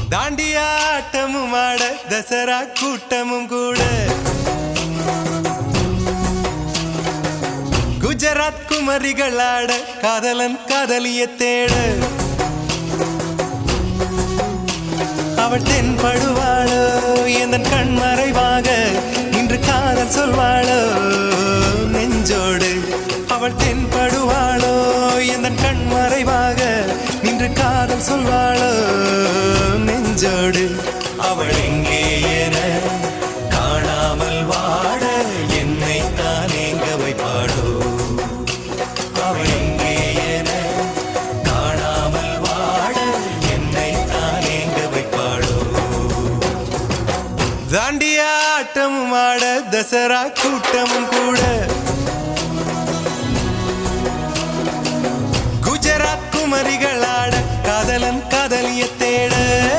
தாண்டியாட்டமும் ஆட தசரா கூட்டமும் கூட குஜராத் குமரிகள் ஆட காதலன் காதலிய தேட அவள் தென்படுவாளோ எந்தன் கண் மறைவாக இன்று காதல் சொல்வாளோ நெஞ்சோடு அவள் தென்படுவாளோ எந்தன் கண் மறைவாக நின்று காதல் சொல்வாளோ நெஞ்சோடு அவள் எங்கே என காணாமல் வாட என்னை தான் எங்க வைப்பாளோ அவள் எங்கே என காணாமல் வாட என்னை தான் எங்க வைப்பாளோ தாண்டியாட்டமும் ஆட தசரா கூட்டமும் கூட குஜராத் குமரிகள் ஆட காதலன் காதலிய தேட